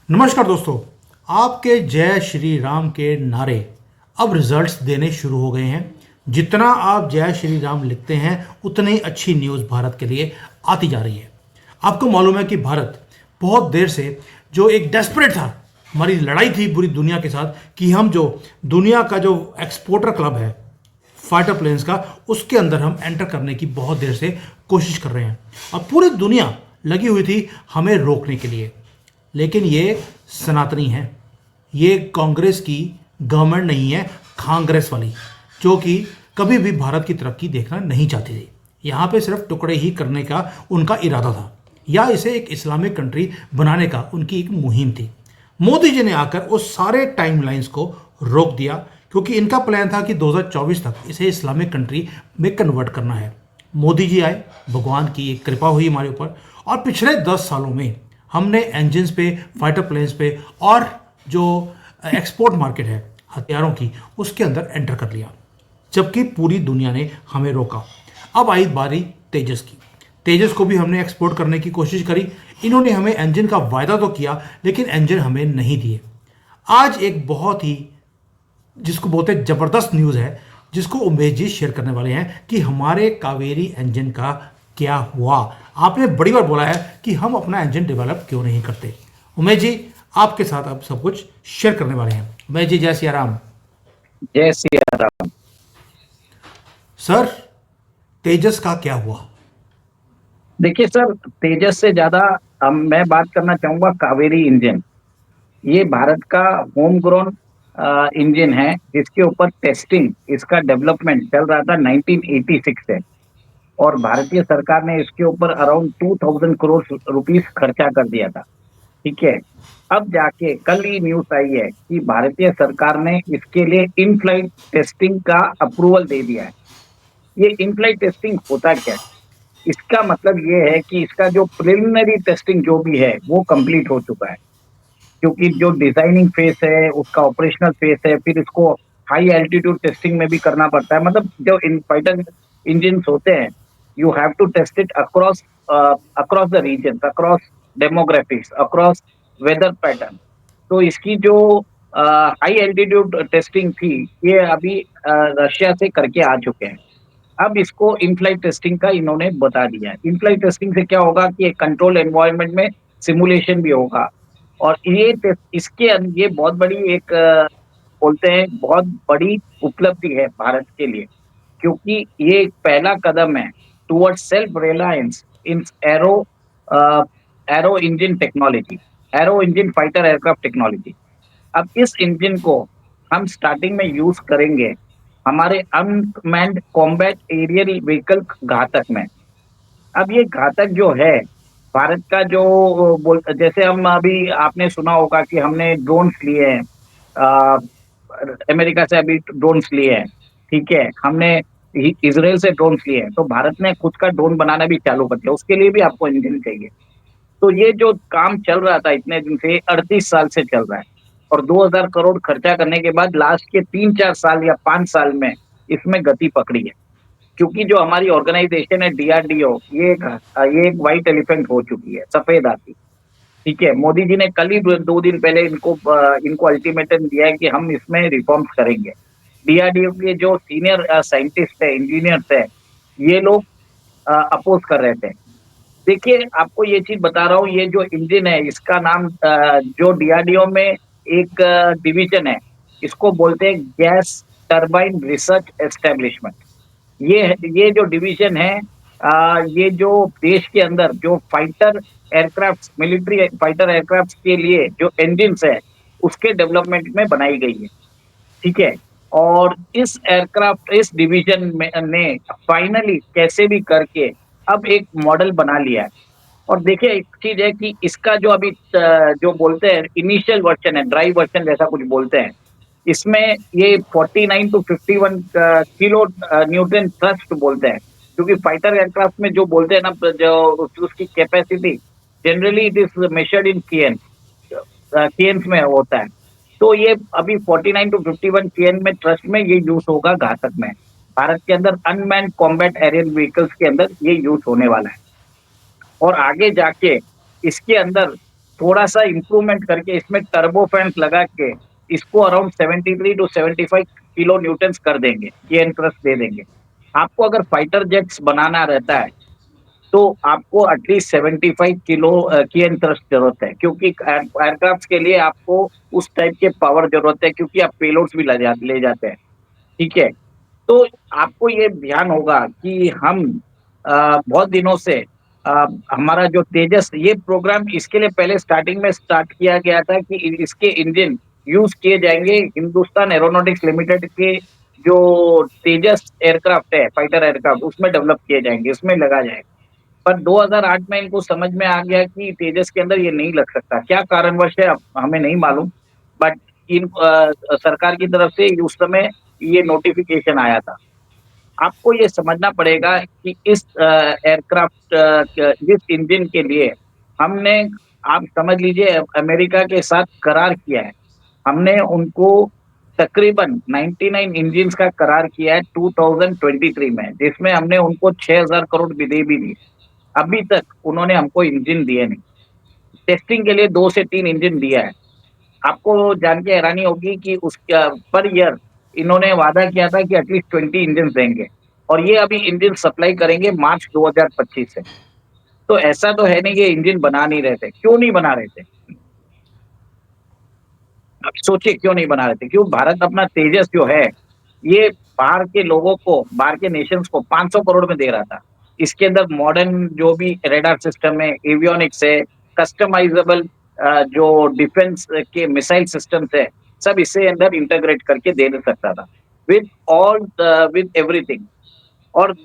नमस्कार दोस्तों। आपके जय श्री राम के नारे अब रिजल्ट्स देने शुरू हो गए हैं। जितना आप जय श्री राम लिखते हैं उतनी अच्छी न्यूज़ भारत के लिए आती जा रही है। आपको मालूम है कि भारत बहुत देर से जो एक डेस्परेट था, हमारी लड़ाई थी पूरी दुनिया के साथ कि हम जो दुनिया का जो एक्सपोर्टर क्लब है फाइटर प्लेन्स का, उसके अंदर हम एंटर करने की बहुत देर से कोशिश कर रहे हैं और पूरी दुनिया लगी हुई थी हमें रोकने के लिए। लेकिन ये सनातनी है, ये कांग्रेस की गवर्नमेंट नहीं है, कांग्रेस वाली, जो कि कभी भी भारत की तरक्की देखना नहीं चाहती थी। यहाँ पे सिर्फ टुकड़े ही करने का उनका इरादा था या इसे एक इस्लामिक कंट्री बनाने का उनकी एक मुहिम थी। मोदी जी ने आकर उस सारे टाइमलाइंस को रोक दिया क्योंकि इनका प्लान था कि 2024 तक इसे इस्लामिक कंट्री में कन्वर्ट करना है। मोदी जी आए, भगवान की एक कृपा हुई हमारे ऊपर और पिछले 10 सालों में हमने इंजन्स पे, फाइटर प्लेन्स पे और जो एक्सपोर्ट मार्केट है हथियारों की, उसके अंदर एंटर कर लिया, जबकि पूरी दुनिया ने हमें रोका। अब आई बारी तेजस की। तेजस को भी हमने एक्सपोर्ट करने की कोशिश करी। इन्होंने हमें इंजन का वायदा तो किया लेकिन इंजन हमें नहीं दिए। आज एक बहुत ही, जिसको बोलते हैं जबरदस्त न्यूज़ है, जिसको उमेश जी शेयर करने वाले हैं कि हमारे कावेरी इंजन का क्या हुआ। आपने बड़ी बार बोला है कि हम अपना इंजन डेवलप क्यों नहीं करते। उमेश जी आपके साथ अब सब कुछ शेयर करने वाले हैं। उमेश जी जय सिया राम। जय सिया राम। सर, तेजस का क्या हुआ? देखिए सर, तेजस से ज्यादा मैं बात करना चाहूंगा कावेरी इंजन। ये भारत का होम ग्रोन इंजन है, जिसके ऊपर टेस्टिंग, इसका डेवलपमेंट चल रहा था 1986 से। और भारतीय सरकार ने इसके ऊपर अराउंड 2000 करोड़ रुपीस खर्चा कर दिया था। ठीक है। अब जाके कल ही न्यूज आई है कि भारतीय सरकार ने इसके लिए इन फ्लाइट टेस्टिंग का अप्रूवल दे दिया है। ये इन फ्लाइट टेस्टिंग होता क्या है? इसका मतलब ये है कि इसका जो प्रिलिमिनरी टेस्टिंग जो भी है वो कंप्लीट हो चुका है, क्योंकि जो डिजाइनिंग फेस है, उसका ऑपरेशनल फेस है, फिर इसको हाई एल्टीट्यूड टेस्टिंग में भी करना पड़ता है। मतलब जो इन फाइटर इंजिन होते हैं, you have to test it across across the region, across demographics, across weather pattern. तो इसकी जो हाई एल्टीट्यूड टेस्टिंग थी, ये अभी रशिया से करके आ चुके हैं। अब इसको इन फ्लाइट टेस्टिंग का इन्होंने बता दिया है। इन फ्लाइट टेस्टिंग से क्या होगा कि एक कंट्रोल एनवायरनमेंट में सिमुलेशन भी होगा। और ये बहुत बड़ी एक बोलते हैं बहुत बड़ी उपलब्धि है भारत के लिए, क्योंकि ये एक पहला कदम है towards self reliance in aero aero engine technology, aero engine fighter aircraft technology. अब इस इंजन को हम स्टार्टिंग में यूज करेंगे हमारे अनमैन्ड कॉम्बैट एरियल व्हीकल घातक में। अब ये घातक जो है, भारत का जो जैसे हम अभी आपने सुना होगा कि हमने ड्रोन्स लिए हैं, अ, अमेरिका से अभी ड्रोन्स लिए हैं। ठीक है, हमने इसराइल से ड्रोन्स लिए हैं, तो भारत ने खुद का ड्रोन बनाना भी चालू कर दिया। उसके लिए भी आपको इंजन चाहिए। तो ये जो काम चल रहा था इतने दिन से, 38 साल से चल रहा है। और 2000 करोड़ खर्चा करने के बाद लास्ट के 3-4 साल या 5 साल में इसमें गति पकड़ी है। क्योंकि जो हमारी ऑर्गेनाइजेशन है डीआरडीओ, ये एक व्हाइट एलिफेंट हो चुकी है, सफेद हाथी। ठीक है, मोदी जी ने कल ही 2 दिन पहले इनको अल्टीमेटम दिया है कि हम इसमें रिफॉर्म्स करेंगे। डीआरडीओ के जो सीनियर साइंटिस्ट है, इंजीनियर्स है, ये लोग अपोज कर रहे थे। देखिए, आपको ये चीज बता रहा हूँ, ये जो इंजन है इसका नाम जो डीआरडीओ में एक डिवीजन है, इसको बोलते हैं गैस टरबाइन रिसर्च एस्टेब्लिशमेंट। ये ये जो डिवीजन है, ये जो देश के अंदर जो fighter aircraft, military fighter aircraft के लिए जो इंजन्स है, उसके डेवलपमेंट में बनाई गई है। ठीक है। और इस एयरक्राफ्ट, इस डिवीजन में ने फाइनली कैसे भी करके अब एक मॉडल बना लिया है। और देखिए, एक चीज है कि इसका जो अभी जो बोलते हैं इनिशियल वर्जन है, ड्राई वर्जन जैसा कुछ बोलते हैं, इसमें ये 49 टू 51 किलो न्यूटन थ्रस्ट बोलते हैं। क्योंकि फाइटर एयरक्राफ्ट में जो बोलते हैं ना, जो उसकी capacity generally it is measured in kNs में होता है। तो ये अभी 49 टू 51 केएन में ट्रस्ट में ये यूज होगा घातक में। भारत के अंदर अनमैन्ड कॉम्बैट एरियल व्हीकल्स के अंदर ये यूज होने वाला है। और आगे जाके इसके अंदर थोड़ा सा इंप्रूवमेंट करके इसमें टर्बो फैंस लगा के इसको अराउंड 73 टू 75 किलो न्यूटन्स कर देंगे, ये इंटरेस्ट दे देंगे। आपको अगर फाइटर जेट्स बनाना रहता है तो आपको एटलीस्ट 75 किलो की इंटरेस्ट जरूरत है, क्योंकि एयरक्राफ्ट के लिए आपको उस टाइप के पावर जरूरत है, क्योंकि आप पेलोड्स भी ले जाते हैं। ठीक है, तो आपको ये ध्यान होगा कि हम बहुत दिनों से हमारा जो तेजस ये प्रोग्राम इसके लिए पहले स्टार्टिंग में स्टार्ट किया गया था कि इसके इंजन यूज किए जाएंगे हिंदुस्तान एरोनॉटिक्स लिमिटेड के जो तेजस एयरक्राफ्ट है, फाइटर एयरक्राफ्ट, उसमें डेवलप किए जाएंगे, उसमें लगा जाएगा। पर 2008 में इनको समझ में आ गया कि तेजस के अंदर ये नहीं लग सकता, क्या कारणवश है अब हमें नहीं मालूम। बट इन सरकार की तरफ से उस समय ये नोटिफिकेशन आया था। आपको ये समझना पड़ेगा कि इस एयरक्राफ्ट जिस इंजन के लिए हमने, आप समझ लीजिए, अमेरिका के साथ करार किया है। हमने उनको तकरीबन 99 इंजन्स का करार किया है 2023 में, जिसमें हमने उनको 6000 करोड़ भी दे भी दी। अभी तक उन्होंने हमको इंजन दिए नहीं। टेस्टिंग के लिए 2 से 3 इंजन दिया है। आपको जान के हैरानी होगी कि उस पर ईयर इन्होंने वादा किया था कि एटलीस्ट 20 इंजन देंगे, और ये अभी इंजन सप्लाई करेंगे मार्च 2025 से। तो ऐसा तो है नहीं ये इंजन बना नहीं रहे थे। क्यों नहीं बना रहे थे? आप सोचिए क्यों नहीं बना रहे थे? क्यों भारत अपना तेजस जो है ये बाहर के लोगों को, बाहर के नेशंस को 500 करोड़ में दे रहा था। इसके अंदर मॉडर्न जो भी रेडार सिस्टम है, एवियोनिक्स है, कस्टमाइजेबल जो डिफेंस के मिसाइल सिस्टम्स है, सब इससे अंदर इंटीग्रेट करके दे सकता था विद ऑल विद एवरीथिंग। और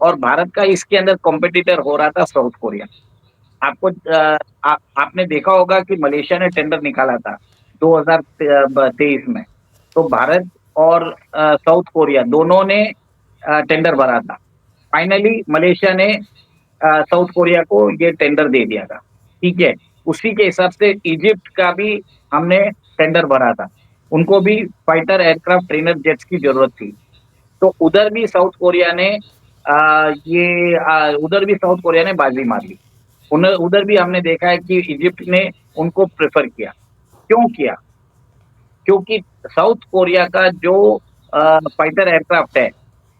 और भारत का इसके अंदर कॉम्पिटिटर हो रहा था साउथ कोरिया। आपको आपने देखा होगा कि मलेशिया ने टेंडर निकाला था 2023 में, तो भारत और साउथ कोरिया दोनों ने टेंडर भरा था। फाइनली मलेशिया ने साउथ कोरिया को ये टेंडर दे दिया था। ठीक है, उसी के हिसाब से इजिप्ट का भी हमने टेंडर भरा था, उनको भी फाइटर एयरक्राफ्ट ट्रेनर जेट्स की जरूरत थी। तो उधर भी साउथ कोरिया ने उधर भी साउथ कोरिया ने बाजी मार ली। उधर भी हमने देखा है कि इजिप्ट ने उनको प्रेफर किया। क्यों किया? क्योंकि साउथ कोरिया का जो फाइटर एयरक्राफ्ट है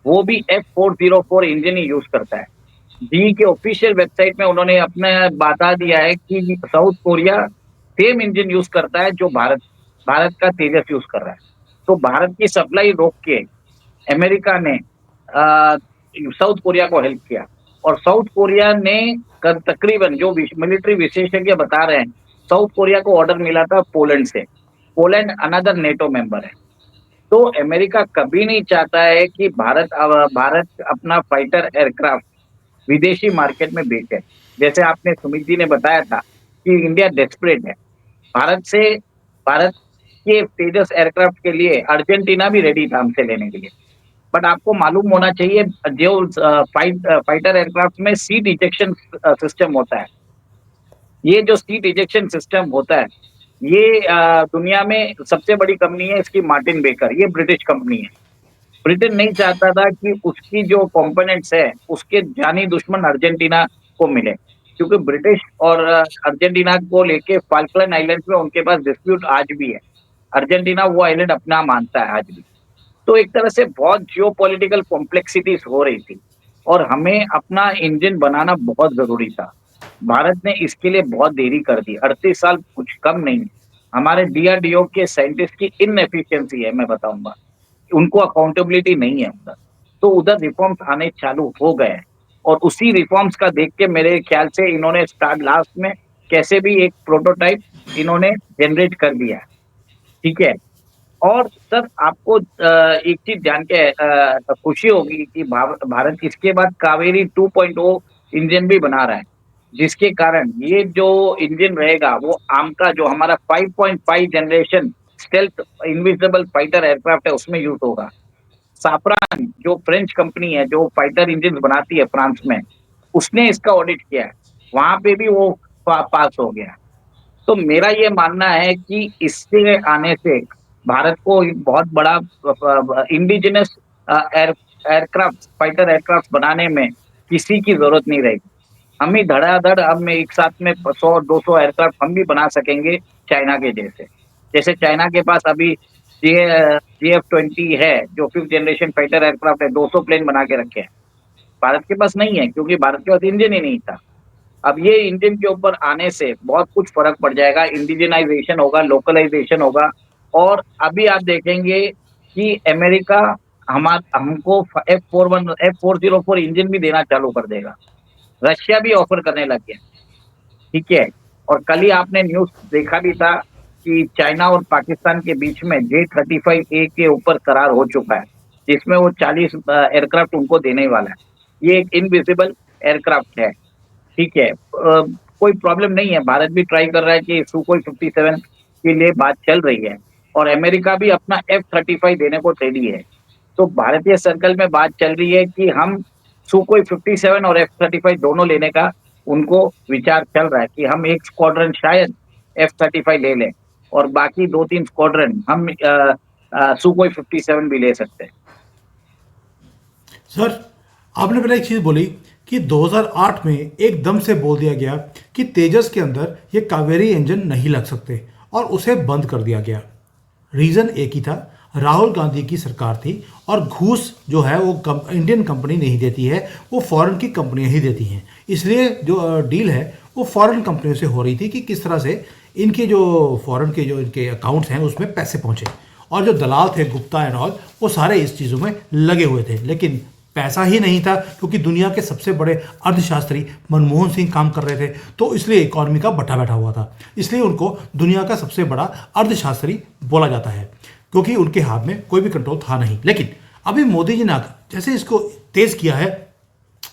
वो भी F404 इंजन ही यूज करता है। जी के ऑफिशियल वेबसाइट में उन्होंने अपना बता दिया है कि south Korea same engine use करता है जो भारत भारत का तेजस यूज कर रहा है। तो भारत की सप्लाई रोक के अमेरिका ने साउथ कोरिया को हेल्प किया, और साउथ कोरिया ने तकरीबन जो मिलिट्री विशेषज्ञ बता रहे हैं, साउथ कोरिया को ऑर्डर मिला था पोलैंड से। पोलैंड अनदर नेटो मेंबर है। तो अमेरिका कभी नहीं चाहता है कि भारत अपना फाइटर एयरक्राफ्ट विदेशी मार्केट में बेचे। जैसे आपने सुमित जी ने बताया था कि इंडिया डेस्परेट है। भारत के तेजस एयरक्राफ्ट के लिए अर्जेंटीना भी रेडी था हमसे लेने के लिए। बट आपको मालूम होना चाहिए जो फाइटर एयरक्राफ्ट में सीट इजेक्शन सिस्टम होता है, ये जो सीट इजेक्शन सिस्टम होता है ये दुनिया में सबसे बड़ी कंपनी है इसकी, मार्टिन बेकर, ये ब्रिटिश कंपनी है। ब्रिटेन नहीं चाहता था कि उसकी जो कंपोनेंट्स है उसके जानी दुश्मन अर्जेंटीना को मिले, क्योंकि ब्रिटिश और अर्जेंटीना को लेके फाल्कलैंड आइलैंड्स में उनके पास डिस्प्यूट आज भी है। अर्जेंटीना वो आइलैंड अपना मानता है आज भी। तो एक तरह से बहुत जियोपॉलिटिकल कॉम्प्लेक्सिटीज हो रही थी, और हमें अपना इंजन बनाना बहुत जरूरी था। भारत ने इसके लिए बहुत देरी कर दी। 38 साल कुछ कम नहीं है। हमारे डीआरडीओ के साइंटिस्ट की इनएफिशिएंसी है, मैं बताऊंगा। उनको अकाउंटेबिलिटी नहीं है उधर। तो उधर रिफॉर्म्स आने चालू हो गए हैं, और उसी रिफॉर्म्स का देख के मेरे ख्याल से इन्होंने स्टार्ट लास्ट में कैसे भी एक प्रोटोटाइप इन्होंने जनरेट कर दिया है। ठीक है, और सर आपको एक चीज जान के खुशी होगी कि भारत इसके बाद कावेरी 2.0 इंजन भी बना रहा है, जिसके कारण ये जो इंजन रहेगा वो आम का जो हमारा 5.5 generation stealth invisible fighter aircraft है उसमें यूज होगा। साफरान जो फ्रेंच कंपनी है जो फाइटर इंजन बनाती है फ्रांस में, उसने इसका ऑडिट किया है, वहां पे भी वो पास हो गया। तो मेरा ये मानना है कि इससे आने से भारत को एक बहुत बड़ा इंडिजिनस एयरक्राफ्ट फाइटर एयरक्राफ्ट बनाने में किसी की जरूरत नहीं रहेगी। हम ही धड़ाधड़ हम एक साथ में 100-200 एयरक्राफ्ट हम भी बना सकेंगे चाइना के जैसे। जैसे चाइना के पास अभी GF-20 है, जो 5th जनरेशन फाइटर एयरक्राफ्ट है, 200 प्लेन बना के रखे हैं। भारत के पास नहीं है, क्योंकि भारत के पास इंजन ही नहीं था। अब ये इंजन के ऊपर आने से बहुत कुछ फर्क पड़ जाएगा, इंडिजिनाइजेशन होगा, लोकलाइजेशन होगा। और अभी आप देखेंगे कि अमेरिका हमको F404 इंजन भी देना चालू कर देगा। रशिया भी ऑफर करने लग गया, ठीक है। और कल ही आपने न्यूज देखा भी था कि चाइना और पाकिस्तान के बीच में J-35A के ऊपर करार हो चुका है, जिसमें वो 40 एयरक्राफ्ट उनको देने वाला है। ये एक इनविजिबल एयरक्राफ्ट है, ठीक है। कोई प्रॉब्लम नहीं है, भारत भी ट्राई कर रहा है कि सुखोई 57 के लिए बात चल रही है, और अमेरिका भी अपना F-35 देने को रेडी है। तो भारतीय सर्कल में बात चल रही है कि हम सुखोई 57 और F-35 दोनों लेने का उनको विचार चल रहा है कि हम एक स्क्वाड्रन शायद F-35 ले लें, और बाकी 2-3 स्क्वाड्रन हम सुखोई 57 भी ले सकते हैं। सर, आपने पहले एक चीज़ बोली कि 2008 में एकदम से बोल दिया गया कि तेजस के अंदर ये कावेरी इंजन नहीं लग सकते और उसे बंद कर दिया गया। रीज़न एक ही था, राहुल गांधी की सरकार थी और घूस जो है वो इंडियन कंपनी नहीं देती है, वो फॉरेन की कंपनियां ही देती हैं। इसलिए जो डील है वो फॉरेन कंपनियों से हो रही थी कि किस तरह से इनके जो फॉरेन के जो इनके अकाउंट्स हैं उसमें पैसे पहुंचे, और जो दलाल थे गुप्ता एंड ऑल वो सारे इस चीज़ों में लगे हुए थे। लेकिन पैसा ही नहीं था, क्योंकि दुनिया के सबसे बड़े अर्थशास्त्री मनमोहन सिंह काम कर रहे थे, तो इसलिए इकॉनमी का बटा बैठा हुआ था। इसलिए उनको दुनिया का सबसे बड़ा अर्थशास्त्री बोला जाता है, क्योंकि उनके हाथ में कोई भी कंट्रोल था नहीं। लेकिन अभी मोदी जी ने आकर जैसे इसको तेज किया है,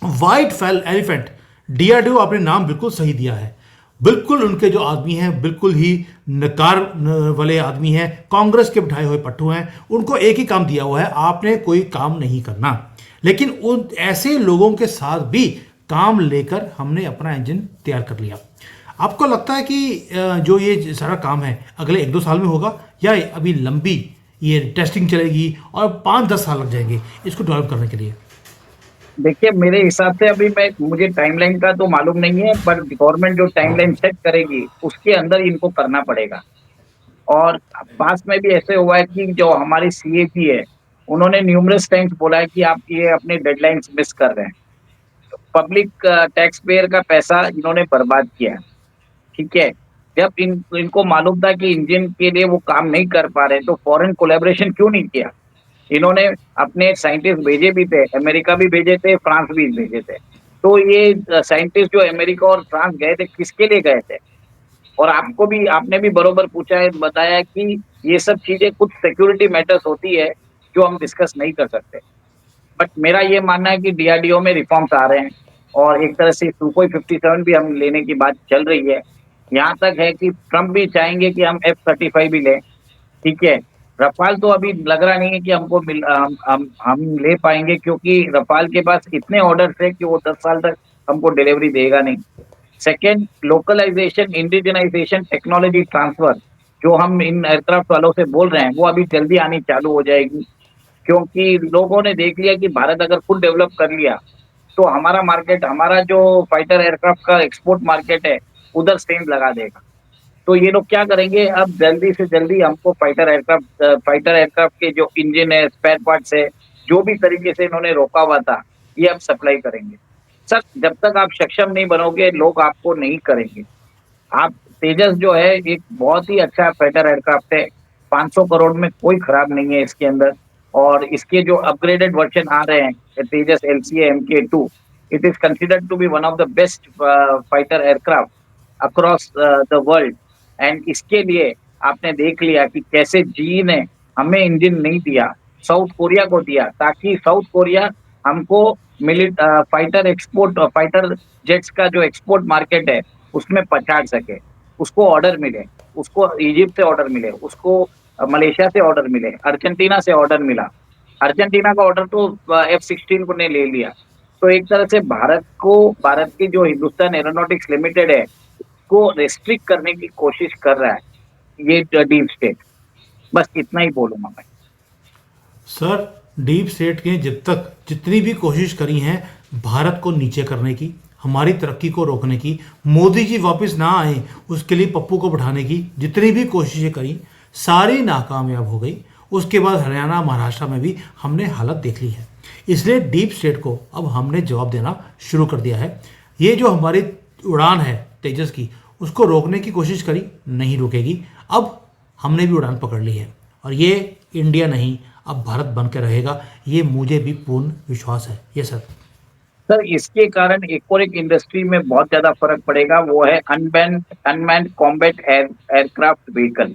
वाइट फेल एलिफेंट, DRDO आपने नाम बिल्कुल सही दिया है। बिल्कुल उनके जो आदमी हैं बिल्कुल ही नकार वाले आदमी हैं, कांग्रेस के बिठाए हुए पट्टू हैं। उनको एक ही काम दिया हुआ है, आपने कोई काम नहीं करना। लेकिन उन ऐसे लोगों के साथ भी काम लेकर हमने अपना इंजन तैयार कर लिया। आपको लगता है कि जो ये सारा काम है अगले 1-2 साल में होगा, या अभी लंबी ये टेस्टिंग चलेगी और 5-10 साल लग जाएंगे इसको डेवलप करने के लिए? देखिए, मेरे हिसाब से अभी मुझे टाइमलाइन का तो मालूम नहीं है, बट गवर्नमेंट जो टाइमलाइन सेट करेगी उसके अंदर इनको करना पड़ेगा। और पास में भी ऐसे हुआ है कि जो हमारी CAG है, उन्होंने न्यूमरस टाइम्स बोला है कि आप ये अपने डेडलाइंस मिस कर रहे हैं। पब्लिक टैक्स पेयर का पैसा इन्होंने बर्बाद किया है, ठीक है। जब इनको मालूम था कि इंजन के लिए वो काम नहीं कर पा रहे, तो फॉरेन कोलैबोरेशन क्यों नहीं किया? इन्होंने अपने साइंटिस्ट भेजे भी थे, अमेरिका भी भेजे थे, फ्रांस भी भेजे थे। तो ये साइंटिस्ट जो अमेरिका और फ्रांस गए थे, किसके लिए गए थे? और आपने भी बरोबर पूछा है, बताया कि ये सब चीजें कुछ सिक्योरिटी मैटर्स होती है जो हम डिस्कस नहीं कर सकते। बट मेरा ये मानना है कि DRDO में रिफॉर्म्स आ रहे हैं, और एक तरह से सुखोई 57 भी हम लेने की बात चल रही है। यहाँ तक है कि ट्रम्प भी चाहेंगे कि हम F-35 भी लें, ठीक है। रफाल तो अभी लग रहा नहीं है कि हमको हम ले पाएंगे, क्योंकि रफाल के पास इतने ऑर्डर्स है कि वो 10 साल तक हमको डिलीवरी देगा नहीं। Second, localisation, indigenisation, technology transfer, जो हम इन एयरक्राफ्ट वालों से बोल रहे हैं, वो अभी जल्दी आनी चालू हो जाएगी। क्योंकि लोगों ने देख लिया कि भारत अगर खुद डेवलप कर लिया, तो हमारा मार्केट, हमारा जो फाइटर एयरक्राफ्ट का एक्सपोर्ट मार्केट है, उधर स्ट्रेंथ लगा देगा। तो ये लोग क्या करेंगे, अब जल्दी से जल्दी हमको फाइटर एयरक्राफ्ट के जो इंजन है, स्पेयर पार्ट्स है, जो भी तरीके से इन्होंने रोका हुआ था, ये अब सप्लाई करेंगे। सर, जब तक आप सक्षम नहीं बनोगे, लोग आपको नहीं करेंगे। आप तेजस जो है एक बहुत ही अच्छा फाइटर एयरक्राफ्ट है, 500 करोड़ में कोई खराब नहीं है इसके अंदर। और इसके जो अपग्रेडेड वर्जन आ रहे हैं, Tejas LCA Mk2, it is considered to be one of the best fighter aircraft across the world. And इसके लिए आपने देख लिया कि कैसे जी ने हमें इंजन नहीं दिया, साउथ कोरिया को दिया, ताकि साउथ कोरिया हमको फाइटर एक्सपोर्ट, फाइटर जेट्स का जो एक्सपोर्ट मार्केट है उसमें पछाड़ सके, उसको ऑर्डर मिले, उसको इजिप्ट से ऑर्डर मिले, उसको मलेशिया से ऑर्डर मिले, अर्जेंटीना से ऑर्डर मिला। अर्जेंटीना का ऑर्डर तो F-16 को ने ले लिया। तो एक तरह से भारत की जो हिंदुस्तान एरोनॉटिक्स लिमिटेड है, को रेस्ट्रिक्ट करने की कोशिश कर रहा है ये डीप स्टेट। बस इतना ही बोलूंगा मैं। सर, डीप स्टेट ने जब तक जितनी भी कोशिश करी हैं भारत को नीचे करने की, हमारी तरक्की को रोकने की, मोदी जी वापस ना आए उसके लिए पप्पू को बैठाने की जितनी भी कोशिशें करी सारी नाकामयाब हो गई। उसके बाद हरियाणा महाराष्ट्र में भी हमने हालत देख ली है। इसलिए डीप स्टेट को अब हमने जवाब देना शुरू कर दिया है। ये जो हमारी उड़ान है तेजस की, उसको रोकने की कोशिश करी, नहीं रुकेगी। अब हमने भी उड़ान पकड़ ली है और ये इंडिया नहीं अब भारत बन के रहेगा, ये मुझे भी पूर्ण विश्वास है। ये सर। सर इसके कारण एक और एक इंडस्ट्री में बहुत ज्यादा फर्क पड़ेगा, वो है अनमैन्ड कॉम्बैट एयरक्राफ्ट व्हीकल।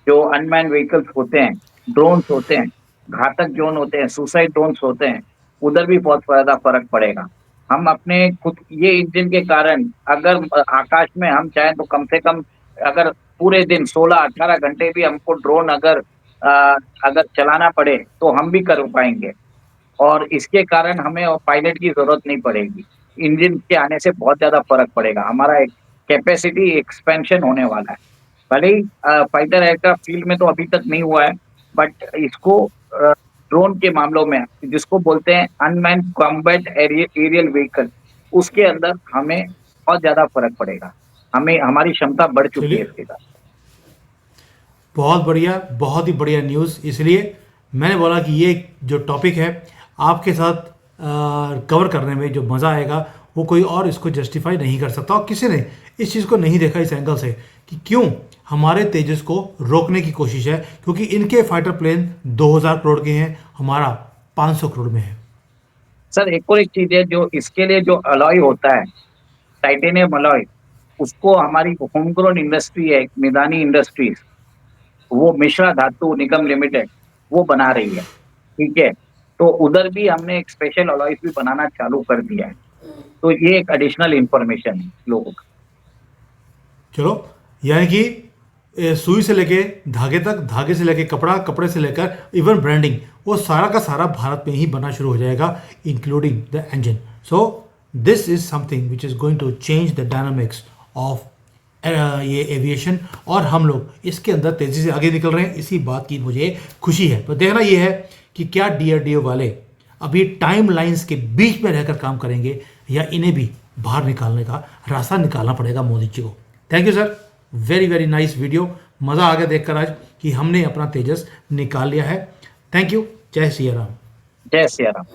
जो अनमैन्ड व्हीकल्स होते हैं, ड्रोन्स होते हैं, घातक ड्रोन होते हैं, सुसाइड ड्रोन्स होते हैं, उधर भी बहुत ज्यादा फर्क पड़ेगा। हम अपने खुद ये इंजन के कारण अगर आकाश में हम चाहें तो कम से कम अगर पूरे दिन 16-18 घंटे भी हमको ड्रोन अगर चलाना पड़े तो हम भी कर पाएंगे, और इसके कारण हमें पायलट की जरूरत नहीं पड़ेगी। इंजन के आने से बहुत ज्यादा फर्क पड़ेगा, हमारा एक कैपेसिटी एक्सपेंशन होने वाला है। भले ही फाइटर एयरक्राफ्ट फील्ड में तो अभी तक नहीं हुआ है, बट इसको ड्रोन के मामलों में जिसको बोलते हैं अनमैन्ड कॉम्बैट एरियल व्हीकल, उसके अंदर हमें बहुत ज्यादा फर्क पड़ेगा। हमें हमारी क्षमता बढ़ चुकी है चलिए, इसके साथ। बहुत बढ़िया, बहुत ही बढ़िया न्यूज़। इसलिए मैंने बोला कि ये जो टॉपिक है आपके साथ कवर करने में जो मज़ा आएगा वो कोई और इसको जस्टिफाई नहीं कर सकता। और किसी ने इस चीज़ को नहीं देखा इस एंगल से कि क्यों हमारे तेजस को रोकने की कोशिश है, क्योंकि इनके फाइटर प्लेन 2000 करोड़ के हैं, हमारा 500 करोड़ में है। सर एक और एक चीज है, जो इसके लिए जो अलॉय होता है, टाइटेनियम अलॉय, उसको हमारी होम ग्रोन इंडस्ट्री है मिदानी इंडस्ट्रीज, वो मिश्रा धातु निगम लिमिटेड वो बना रही है। ठीक है, तो उधर भी हमने एक स्पेशल अलॉयज भी बनाना चालू कर दिया है। तो ये एक एडिशनल इंफॉर्मेशन है लोगों का। चलो, यानी कि सुई से लेके धागे तक, धागे से लेके कपड़ा, कपड़े से लेकर इवन ब्रांडिंग, वो सारा का सारा भारत में ही बनना शुरू हो जाएगा, including the engine. So this is something which is going to change the dynamics of ये एविएशन, और हम लोग इसके अंदर तेज़ी से आगे निकल रहे हैं। इसी बात की मुझे खुशी है। पर देखना ये है कि क्या DRDO वाले अभी टाइम लाइन्स के बीच में रहकर काम करेंगे या इन्हें भी बाहर निकालने का रास्ता निकालना पड़ेगा मोदी जी को। Thank you sir, very very nice video. मज़ा आ गया देखकर आज कि हमने अपना तेजस निकाल लिया है। Thank you. जय सिया राम। जय सिया राम।